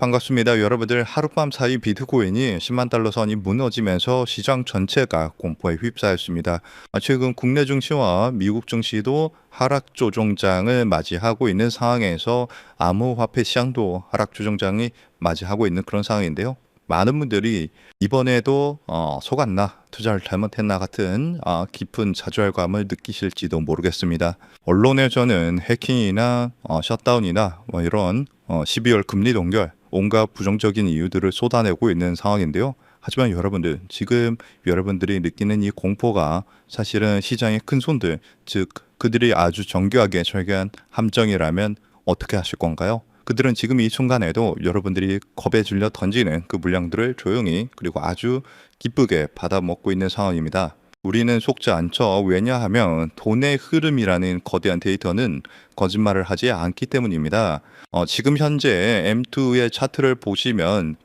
반갑습니다. 여러분들 하룻밤 사이 비트코인이 10만 달러 선이 무너지면서 시장 전체가 공포에 휩싸였습니다. 최근 국내 증시와 미국 증시도 하락 조정장을 맞이하고 있는 상황에서 암호화폐 시장도 하락 조정장이 맞이하고 있는 그런 상황인데요. 많은 분들이 이번에도 속았나 투자를 잘못했나 같은 깊은 좌절감을 느끼실지도 모르겠습니다. 언론에서는 해킹이나 셧다운이나 이런 12월 금리 동결 온갖 부정적인 이유들을 쏟아내고 있는 상황인데요. 하지만 여러분들 지금 여러분들이 느끼는 이 공포가 사실은 시장의 큰 손들, 즉 그들이 아주 정교하게 설계한 함정이라면 어떻게 하실 건가요? 그들은 지금 이 순간에도 여러분들이 겁에 질려 던지는 그 물량들을 조용히 그리고 아주 기쁘게 받아먹고 있는 상황입니다. 우리는 속지 않죠. 왜냐하면 돈의 흐름이라는 거대한 데이터는 거짓말을 하지 않기 때문입니다. 지금 현재 M2의 차트를 보시면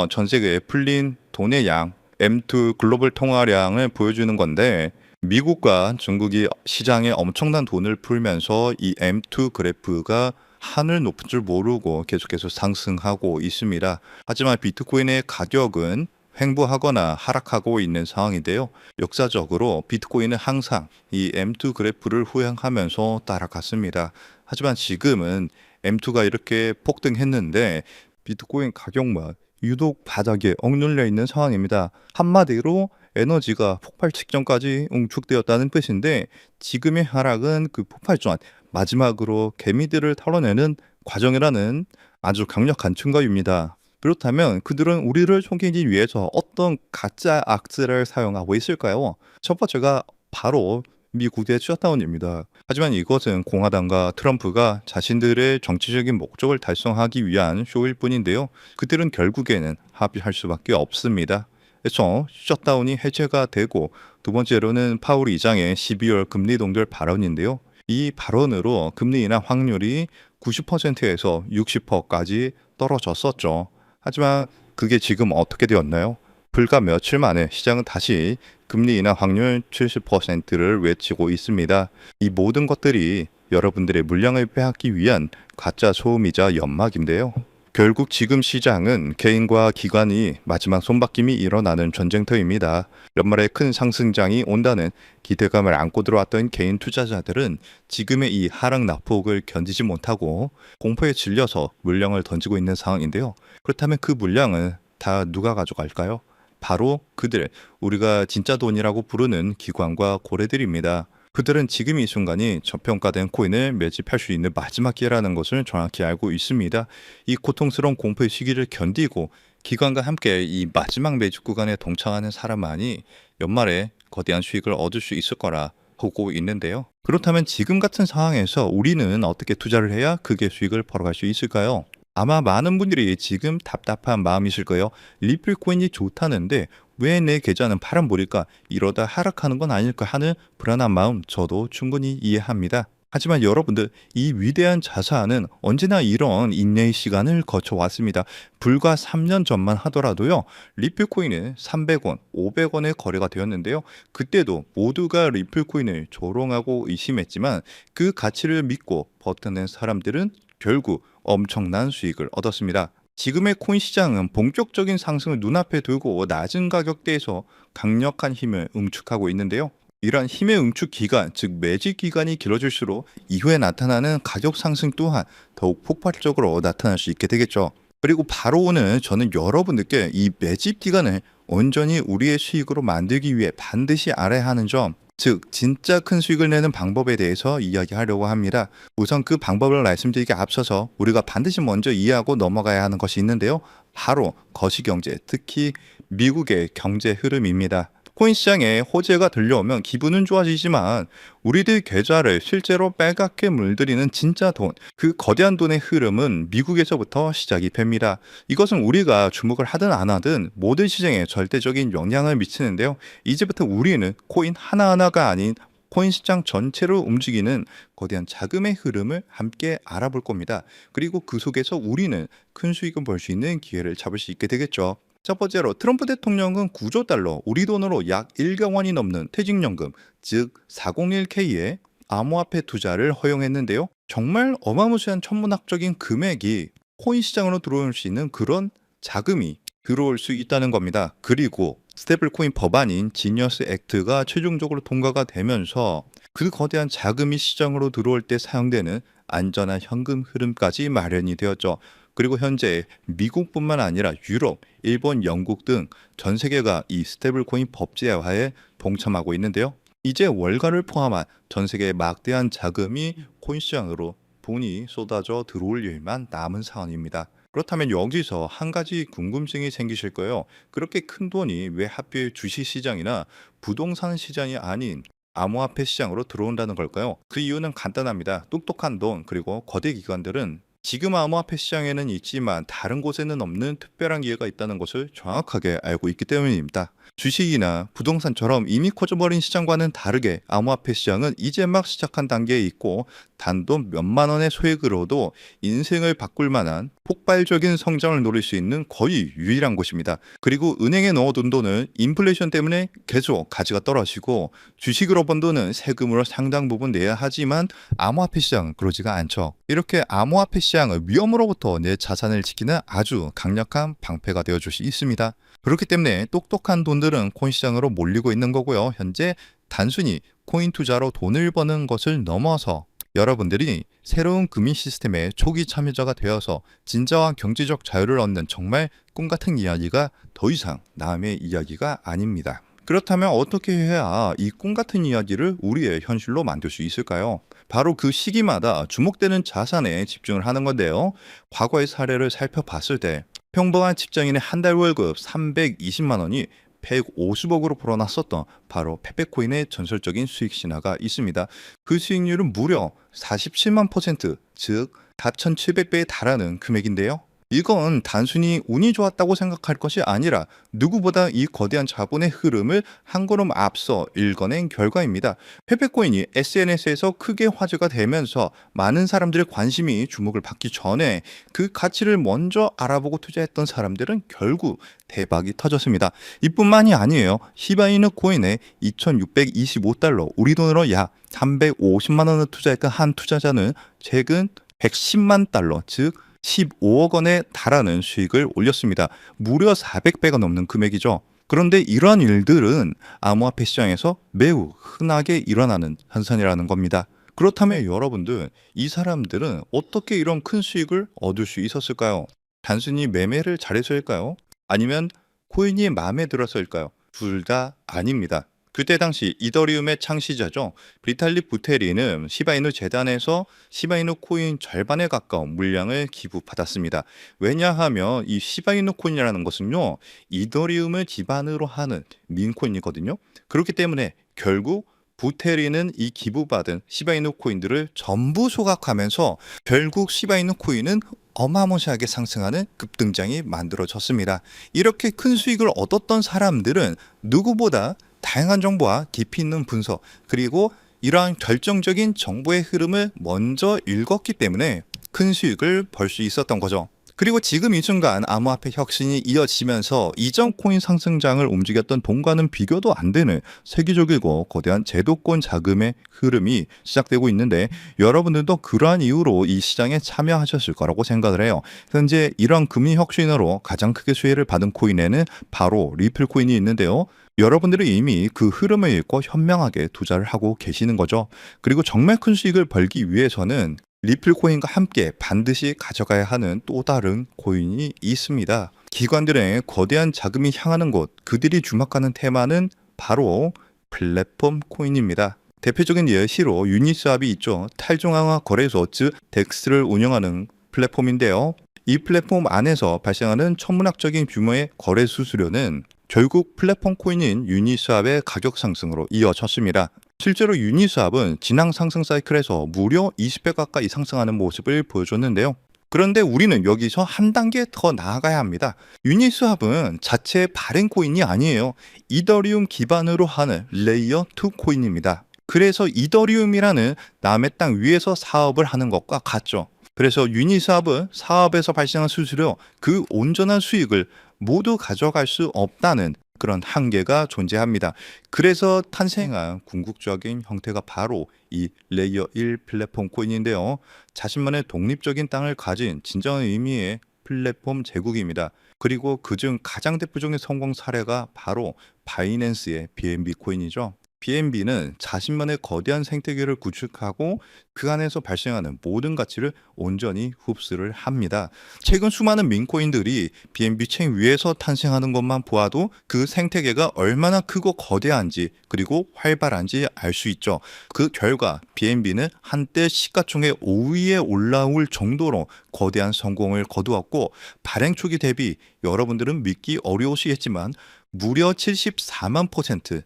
전 세계에 풀린 돈의 양, M2 글로벌 통화량을 보여주는 건데 미국과 중국이 시장에 엄청난 돈을 풀면서 이 M2 그래프가 하늘 높은 줄 모르고 계속해서 상승하고 있습니다. 하지만 비트코인의 가격은 횡보하거나 하락하고 있는 상황인데요. 역사적으로 비트코인은 항상 이 M2 그래프를 후행하면서 따라갔습니다. 하지만 지금은 M2가 이렇게 폭등했는데 비트코인 가격만 유독 바닥에 억눌려 있는 상황입니다. 한마디로 에너지가 폭발 직전까지 응축되었다는 뜻인데 지금의 하락은 그 폭발 전 마지막으로 개미들을 털어내는 과정이라는 아주 강력한 증거입니다. 그렇다면 그들은 우리를 속이기 위해서 어떤 가짜 악재를 사용하고 있을까요? 첫 번째가 바로 미국의 셧다운입니다. 하지만 이것은 공화당과 트럼프가 자신들의 정치적인 목적을 달성하기 위한 쇼일 뿐인데요. 그들은 결국에는 합의할 수밖에 없습니다. 그래서 셧다운이 해제가 되고 두 번째로는 파월 의장의 12월 금리 동결 발언인데요. 이 발언으로 금리 인하 확률이 90%에서 60%까지 떨어졌었죠. 하지만 그게 지금 어떻게 되었나요? 불과 며칠 만에 시장은 다시 금리 인하 확률 70%를 외치고 있습니다. 이 모든 것들이 여러분들의 물량을 빼앗기 위한 가짜 소음이자 연막인데요. 결국 지금 시장은 개인과 기관이 마지막 손바뀜이 일어나는 전쟁터입니다. 연말에 큰 상승장이 온다는 기대감을 안고 들어왔던 개인 투자자들은 지금의 이 하락 낙폭을 견디지 못하고 공포에 질려서 물량을 던지고 있는 상황인데요. 그렇다면 그 물량은 다 누가 가져갈까요? 바로 그들, 우리가 진짜 돈이라고 부르는 기관과 고래들입니다. 그들은 지금 이 순간이 저평가된 코인을 매집할 수 있는 마지막 기회라는 것을 정확히 알고 있습니다. 이 고통스러운 공포의 시기를 견디고 기관과 함께 이 마지막 매집 구간에 동참하는 사람만이 연말에 거대한 수익을 얻을 수 있을 거라 보고 있는데요. 그렇다면 지금 같은 상황에서 우리는 어떻게 투자를 해야 크게 수익을 벌어갈 수 있을까요? 아마 많은 분들이 지금 답답한 마음이실 거예요. 리플 코인이 좋다는데 왜 내 계좌는 파란불일까? 이러다 하락하는 건 아닐까 하는 불안한 마음 저도 충분히 이해합니다. 하지만 여러분들 이 위대한 자산은 언제나 이런 인내의 시간을 거쳐왔습니다. 불과 3년 전만 하더라도요. 리플코인은 300원, 500원에 거래가 되었는데요. 그때도 모두가 리플코인을 조롱하고 의심했지만 그 가치를 믿고 버텨낸 사람들은 결국 엄청난 수익을 얻었습니다. 지금의 코인 시장은 본격적인 상승을 눈앞에 두고 낮은 가격대에서 강력한 힘을 응축하고 있는데요. 이러한 힘의 응축 기간, 즉 매집 기간이 길어질수록 이후에 나타나는 가격 상승 또한 더욱 폭발적으로 나타날 수 있게 되겠죠. 그리고 바로 오늘 저는 여러분들께 이 매집 기간을 온전히 우리의 수익으로 만들기 위해 반드시 알아야 하는 점, 즉 진짜 큰 수익을 내는 방법에 대해서 이야기하려고 합니다. 우선 그 방법을 말씀드리기 앞서서 우리가 반드시 먼저 이해하고 넘어가야 하는 것이 있는데요. 바로 거시경제, 특히 미국의 경제 흐름입니다. 코인 시장에 호재가 들려오면 기분은 좋아지지만 우리들 계좌를 실제로 빨갛게 물들이는 진짜 돈, 그 거대한 돈의 흐름은 미국에서부터 시작이 됩니다. 이것은 우리가 주목을 하든 안 하든 모든 시장에 절대적인 영향을 미치는데요. 이제부터 우리는 코인 하나하나가 아닌 코인 시장 전체로 움직이는 거대한 자금의 흐름을 함께 알아볼 겁니다. 그리고 그 속에서 우리는 큰 수익을 벌 수 있는 기회를 잡을 수 있게 되겠죠. 첫 번째로 트럼프 대통령은 9조 달러, 우리 돈으로 약 1억 원이 넘는 퇴직연금, 즉 401k의 암호화폐 투자를 허용했는데요. 정말 어마무시한 천문학적인 금액이 코인 시장으로 들어올 수 있는 그런 자금이 들어올 수 있다는 겁니다. 그리고 스테이블 코인 법안인 지니어스 액트가 최종적으로 통과가 되면서 그 거대한 자금이 시장으로 들어올 때 사용되는 안전한 현금 흐름까지 마련이 되었죠. 그리고 현재 미국뿐만 아니라 유럽, 일본, 영국 등 전 세계가 이 스테이블 코인 법제화에 동참하고 있는데요. 이제 월가를 포함한 전 세계의 막대한 자금이 코인 시장으로 돈이 쏟아져 들어올 일만 남은 상황입니다. 그렇다면 여기서 한 가지 궁금증이 생기실 거예요. 그렇게 큰 돈이 왜 하필 주식 시장이나 부동산 시장이 아닌 암호화폐 시장으로 들어온다는 걸까요? 그 이유는 간단합니다. 똑똑한 돈 그리고 거대 기관들은 지금 암호화폐 시장에는 있지만 다른 곳에는 없는 특별한 기회가 있다는 것을 정확하게 알고 있기 때문입니다. 주식이나 부동산처럼 이미 커져버린 시장과는 다르게 암호화폐 시장은 이제 막 시작한 단계에 있고 단돈 몇만 원의 소액으로도 인생을 바꿀 만한 폭발적인 성장을 노릴 수 있는 거의 유일한 곳입니다. 그리고 은행에 넣어둔 돈은 인플레이션 때문에 계속 가치가 떨어지고 주식으로 번 돈은 세금으로 상당 부분 내야 하지만 암호화폐 시장은 그러지가 않죠. 이렇게 암호화폐 시장은 위험으로부터 내 자산을 지키는 아주 강력한 방패가 되어줄 수 있습니다. 그렇기 때문에 똑똑한 돈들은 코인 시장으로 몰리고 있는 거고요. 현재 단순히 코인 투자로 돈을 버는 것을 넘어서 여러분들이 새로운 금융 시스템의 초기 참여자가 되어서 진정한 경제적 자유를 얻는 정말 꿈같은 이야기가 더 이상 남의 이야기가 아닙니다. 그렇다면 어떻게 해야 이 꿈같은 이야기를 우리의 현실로 만들 수 있을까요? 바로 그 시기마다 주목되는 자산에 집중을 하는 건데요. 과거의 사례를 살펴봤을 때 평범한 직장인의 한 달 월급 320만 원이 150억으로 불어났었던 바로 페페코인의 전설적인 수익 신화가 있습니다. 그 수익률은 무려 47만 %, 즉 4,700배에 달하는 금액인데요. 이건 단순히 운이 좋았다고 생각할 것이 아니라 누구보다 이 거대한 자본의 흐름을 한 걸음 앞서 읽어낸 결과입니다. 페페코인이 SNS에서 크게 화제가 되면서 많은 사람들의 관심이 주목을 받기 전에 그 가치를 먼저 알아보고 투자했던 사람들은 결국 대박이 터졌습니다. 이뿐만이 아니에요. 시바이누 코인에 2,625달러, 우리 돈으로 약 350만 원을 투자했던 한 투자자는 최근 110만 달러, 즉 15억 원에 달하는 수익을 올렸습니다. 무려 400배가 넘는 금액이죠. 그런데 이러한 일들은 암호화폐 시장에서 매우 흔하게 일어나는 현상이라는 겁니다. 그렇다면 여러분들, 이 사람들은 어떻게 이런 큰 수익을 얻을 수 있었을까요? 단순히 매매를 잘해서일까요? 아니면 코인이 마음에 들어서일까요? 둘 다 아닙니다. 그때 당시 이더리움의 창시자죠. 비탈리 부테린은 시바이누 재단에서 시바이누 코인 절반에 가까운 물량을 기부받았습니다. 왜냐하면 이 시바이누 코인이라는 것은요, 이더리움을 기반으로 하는 민코인이거든요. 그렇기 때문에 결국 부테린은 이 기부받은 시바이누 코인들을 전부 소각하면서 결국 시바이누 코인은 어마무시하게 상승하는 급등장이 만들어졌습니다. 이렇게 큰 수익을 얻었던 사람들은 누구보다 다양한 정보와 깊이 있는 분석, 그리고 이러한 결정적인 정보의 흐름을 먼저 읽었기 때문에 큰 수익을 벌 수 있었던 거죠. 그리고 지금 이 순간 암호화폐 혁신이 이어지면서 이전 코인 상승장을 움직였던 돈과는 비교도 안 되는 세계적이고 거대한 제도권 자금의 흐름이 시작되고 있는데, 여러분들도 그러한 이유로 이 시장에 참여하셨을 거라고 생각을 해요. 현재 이러한 금융 혁신으로 가장 크게 수혜를 받은 코인에는 바로 리플 코인이 있는데요. 여러분들이 이미 그 흐름을 읽고 현명하게 투자를 하고 계시는 거죠. 그리고 정말 큰 수익을 벌기 위해서는 리플 코인과 함께 반드시 가져가야 하는 또 다른 코인이 있습니다. 기관들의 거대한 자금이 향하는 곳, 그들이 주목하는 테마는 바로 플랫폼 코인입니다. 대표적인 예시로 유니스왑이 있죠. 탈중앙화 거래소, 즉 덱스를 운영하는 플랫폼인데요. 이 플랫폼 안에서 발생하는 천문학적인 규모의 거래 수수료는 결국 플랫폼 코인인 유니스왑의 가격 상승으로 이어졌습니다. 실제로 유니스왑은 지난 상승 사이클에서 무려 20배 가까이 상승하는 모습을 보여줬는데요. 그런데 우리는 여기서 한 단계 더 나아가야 합니다. 유니스왑은 자체 발행 코인이 아니에요. 이더리움 기반으로 하는 레이어 2 코인입니다. 그래서 이더리움이라는 남의 땅 위에서 사업을 하는 것과 같죠. 그래서 유니스왑은 사업에서 발생한 수수료, 그 온전한 수익을 모두 가져갈 수 없다는 그런 한계가 존재합니다. 그래서 탄생한 궁극적인 형태가 바로 이 레이어 1 플랫폼 코인인데요. 자신만의 독립적인 땅을 가진 진정한 의미의 플랫폼 제국입니다. 그리고 그중 가장 대표적인 성공 사례가 바로 바이낸스의 BNB 코인이죠. BNB는 자신만의 거대한 생태계를 구축하고 그 안에서 발생하는 모든 가치를 온전히 흡수를 합니다. 최근 수많은 민코인들이 BNB 체인 위에서 탄생하는 것만 보아도 그 생태계가 얼마나 크고 거대한지 그리고 활발한지 알 수 있죠. 그 결과 BNB는 한때 시가총액 5위에 올라올 정도로 거대한 성공을 거두었고, 발행 초기 대비 여러분들은 믿기 어려우시겠지만 무려 74만 %,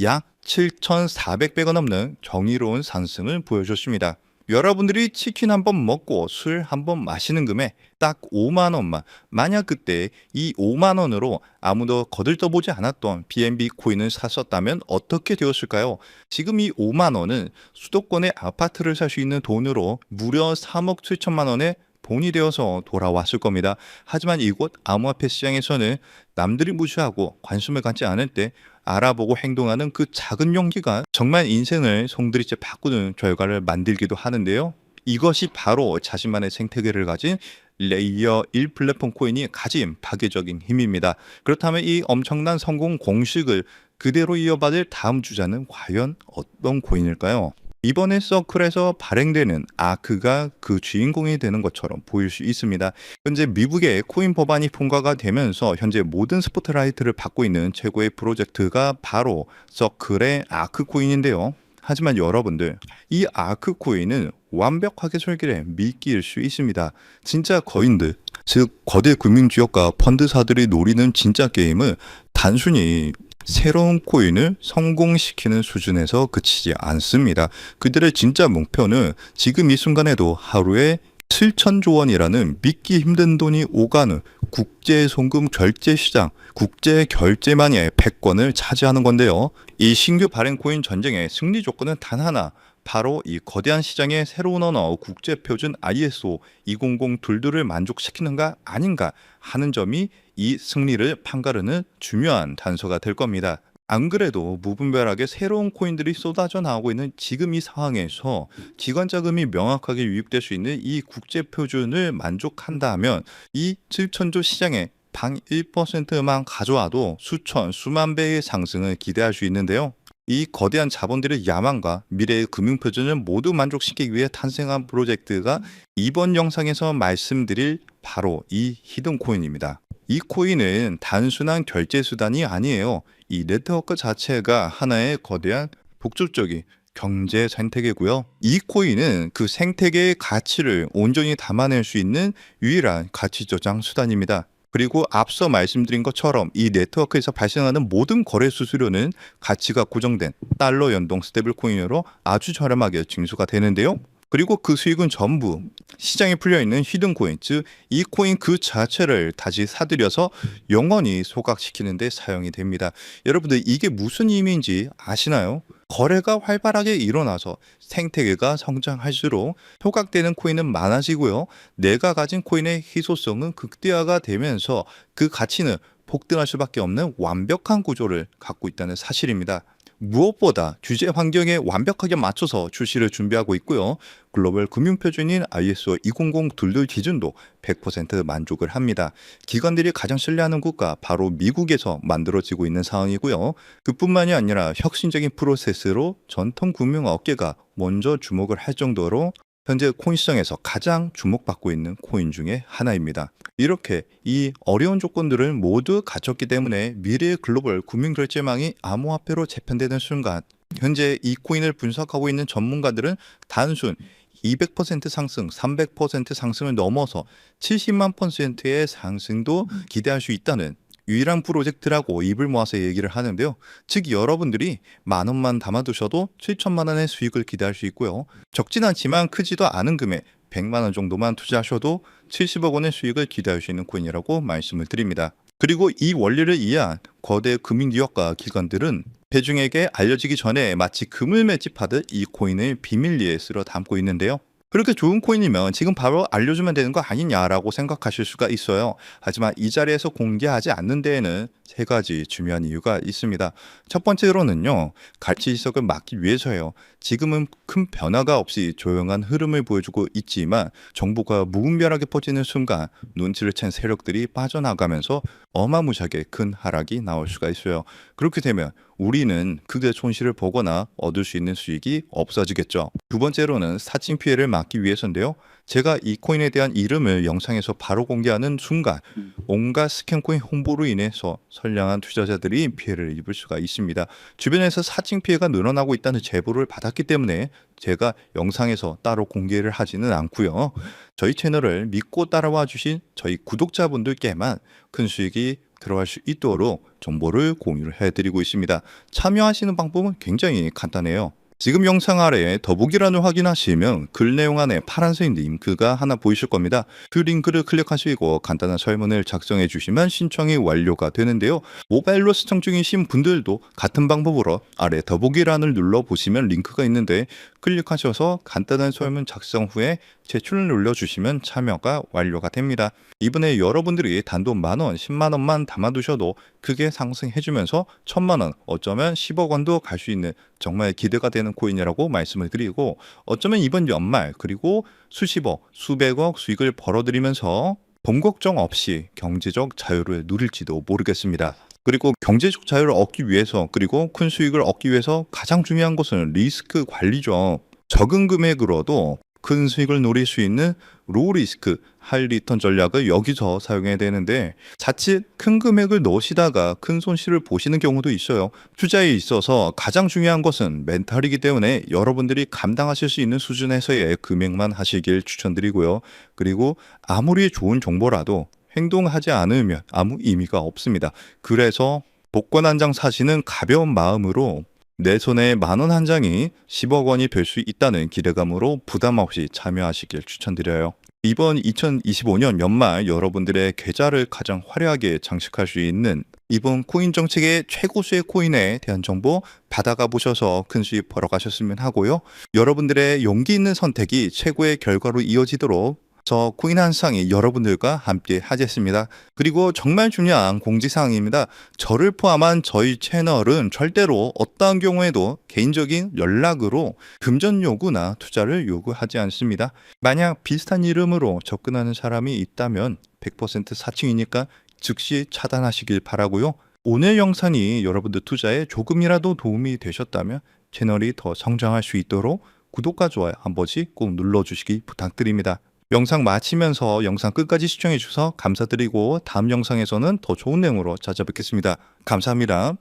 약 7,400배가 넘는 경이로운 상승을 보여줬습니다. 여러분들이 치킨 한 번 먹고 술 한 번 마시는 금액 딱 5만 원만, 만약 그때 이 5만 원으로 아무도 거들떠보지 않았던 BNB 코인을 샀었다면 어떻게 되었을까요? 지금 이 5만 원은 수도권의 아파트를 살 수 있는 돈으로 무려 3억 7천만 원의 본이 되어서 돌아왔을 겁니다. 하지만 이곳 암호화폐 시장에서는 남들이 무시하고 관심을 갖지 않을 때 알아보고 행동하는 그 작은 용기가 정말 인생을 송두리째 바꾸는 결과를 만들기도 하는데요. 이것이 바로 자신만의 생태계를 가진 레이어 1 플랫폼 코인이 가진 파괴적인 힘입니다. 그렇다면 이 엄청난 성공 공식을 그대로 이어받을 다음 주자는 과연 어떤 코인일까요? 이번에 서클에서 발행되는 아크가 그 주인공이 되는 것처럼 보일 수 있습니다. 현재 미국의 코인 법안이 통과가 되면서 현재 모든 스포트라이트를 받고 있는 최고의 프로젝트가 바로 서클의 아크 코인인데요. 하지만 여러분들, 이 아크 코인은 완벽하게 설계된 미끼일 수 있습니다. 진짜 거인들, 즉 거대 금융지역과 펀드사들이 노리는 진짜 게임은 단순히 새로운 코인을 성공시키는 수준에서 그치지 않습니다. 그들의 진짜 목표는 지금 이 순간에도 하루에 7천조 원이라는 믿기 힘든 돈이 오가는 국제 송금 결제 시장, 국제 결제만의 패권을 차지하는 건데요. 이 신규 발행 코인 전쟁의 승리 조건은 단 하나, 바로 이 거대한 시장의 새로운 언어 국제 표준 ISO 20022를 만족시키는가 아닌가 하는 점이 이 승리를 판가르는 중요한 단서가 될 겁니다. 안 그래도 무분별하게 새로운 코인들이 쏟아져 나오고 있는 지금 이 상황에서 기관 자금이 명확하게 유입될 수 있는 이 국제 표준을 만족한다면 이 7천조 시장에 방 1%만 가져와도 수천, 수만 배의 상승을 기대할 수 있는데요. 이 거대한 자본들의 야망과 미래의 금융표준을 모두 만족시키기 위해 탄생한 프로젝트가 이번 영상에서 말씀드릴 바로 이 히든 코인입니다. 이 코인은 단순한 결제 수단이 아니에요. 이 네트워크 자체가 하나의 거대한 복잡적인 경제 생태계고요. 이 코인은 그 생태계의 가치를 온전히 담아낼 수 있는 유일한 가치 저장 수단입니다. 그리고 앞서 말씀드린 것처럼 이 네트워크에서 발생하는 모든 거래 수수료는 가치가 고정된 달러 연동 스테이블 코인으로 아주 저렴하게 징수가 되는데요. 그리고 그 수익은 전부 시장에 풀려있는 히든 코인, 즉 이 코인 그 자체를 다시 사들여서 영원히 소각시키는 데 사용이 됩니다. 여러분들, 이게 무슨 의미인지 아시나요? 거래가 활발하게 일어나서 생태계가 성장할수록 소각되는 코인은 많아지고요. 내가 가진 코인의 희소성은 극대화가 되면서 그 가치는 폭등할 수밖에 없는 완벽한 구조를 갖고 있다는 사실입니다. 무엇보다 규제 환경에 완벽하게 맞춰서 출시를 준비하고 있고요. 글로벌 금융표준인 ISO 20022 기준도 100% 만족을 합니다. 기관들이 가장 신뢰하는 국가 바로 미국에서 만들어지고 있는 상황이고요. 그뿐만이 아니라 혁신적인 프로세스로 전통 금융 업계가 먼저 주목을 할 정도로 현재 코인 시장에서 가장 주목받고 있는 코인 중에 하나입니다. 이렇게 이 어려운 조건들을 모두 갖췄기 때문에 미래의 글로벌 금융결제망이 암호화폐로 재편되는 순간, 현재 이 코인을 분석하고 있는 전문가들은 단순 200% 상승, 300% 상승을 넘어서 70만 %의 상승도 기대할 수 있다는 유일한 프로젝트라고 입을 모아서 얘기를 하는데요. 즉 여러분들이 만 원만 담아두셔도 7천만 원의 수익을 기대할 수 있고요. 적진 않지만 크지도 않은 금액 100만 원 정도만 투자하셔도 70억 원의 수익을 기대할 수 있는 코인이라고 말씀을 드립니다. 그리고 이 원리를 이해한 거대 금융기업과 기관들은 대중에게 알려지기 전에 마치 금을 매집하듯 이 코인을 비밀리에 쓸어 담고 있는데요. 그렇게 좋은 코인이면 지금 바로 알려주면 되는 거 아니냐라고 생각하실 수가 있어요. 하지만 이 자리에서 공개하지 않는 데에는 세 가지 중요한 이유가 있습니다. 첫 번째로는요, 갈치 이석을 막기 위해서요. 지금은 큰 변화가 없이 조용한 흐름을 보여주고 있지만 정보가 무분별하게 퍼지는 순간 눈치를 챈 세력들이 빠져나가면서 어마무시하게 큰 하락이 나올 수가 있어요. 그렇게 되면 우리는 크게 손실을 보거나 얻을 수 있는 수익이 없어지겠죠. 두 번째로는 사칭 피해를 막기 위해서인데요. 제가 이 코인에 대한 이름을 영상에서 바로 공개하는 순간 온갖 스캔코인 홍보로 인해서 선량한 투자자들이 피해를 입을 수가 있습니다. 주변에서 사칭 피해가 늘어나고 있다는 제보를 받았기 때문에 제가 영상에서 따로 공개를 하지는 않고요. 저희 채널을 믿고 따라와 주신 저희 구독자분들께만 큰 수익이 들어갈 수 있도록 정보를 공유를 해드리고 있습니다. 참여하시는 방법은 굉장히 간단해요. 지금 영상 아래에 더보기란을 확인하시면 글 내용 안에 파란색 링크가 하나 보이실 겁니다. 그 링크를 클릭하시고 간단한 설문을 작성해 주시면 신청이 완료가 되는데요. 모바일로 시청 중이신 분들도 같은 방법으로 아래 더보기란을 눌러보시면 링크가 있는데 클릭하셔서 간단한 설문 작성 후에 제출을 눌러주시면 참여가 완료가 됩니다. 이번에 여러분들이 단돈 10,000원, 100,000원만 담아두셔도 크게 상승해주면서 1,000,000원, 어쩌면 10억 원도 갈 수 있는 정말 기대가 되는 코인이라고 말씀을 드리고, 어쩌면 이번 연말 그리고 수십억, 수백억 수익을 벌어들이면서 돈 걱정 없이 경제적 자유를 누릴지도 모르겠습니다. 그리고 경제적 자유를 얻기 위해서, 그리고 큰 수익을 얻기 위해서 가장 중요한 것은 리스크 관리죠. 적은 금액으로도 큰 수익을 노릴 수 있는 로우 리스크, 하이 리턴 전략을 여기서 사용해야 되는데, 자칫 큰 금액을 넣으시다가 큰 손실을 보시는 경우도 있어요. 투자에 있어서 가장 중요한 것은 멘탈이기 때문에 여러분들이 감당하실 수 있는 수준에서의 금액만 하시길 추천드리고요. 그리고 아무리 좋은 정보라도 행동하지 않으면 아무 의미가 없습니다. 그래서 복권 한 장 사시는 가벼운 마음으로 내 손에 10,000원 한 장이 10억 원이 될 수 있다는 기대감으로 부담 없이 참여하시길 추천드려요. 이번 2025년 연말 여러분들의 계좌를 가장 화려하게 장식할 수 있는 이번 코인 정책의 최고수의 코인에 대한 정보 받아가 보셔서 큰 수익 벌어가셨으면 하고요. 여러분들의 용기 있는 선택이 최고의 결과로 이어지도록 저 코인 한 쌍이 여러분들과 함께 하겠습니다. 그리고 정말 중요한 공지사항입니다. 저를 포함한 저희 채널은 절대로 어떠한 경우에도 개인적인 연락으로 금전 요구나 투자를 요구하지 않습니다. 만약 비슷한 이름으로 접근하는 사람이 있다면 100% 사칭이니까 즉시 차단하시길 바라고요. 오늘 영상이 여러분들 투자에 조금이라도 도움이 되셨다면 채널이 더 성장할 수 있도록 구독과 좋아요 한 번씩 꼭 눌러주시기 부탁드립니다. 영상 마치면서 영상 끝까지 시청해 주셔서 감사드리고 다음 영상에서는 더 좋은 내용으로 찾아뵙겠습니다. 감사합니다.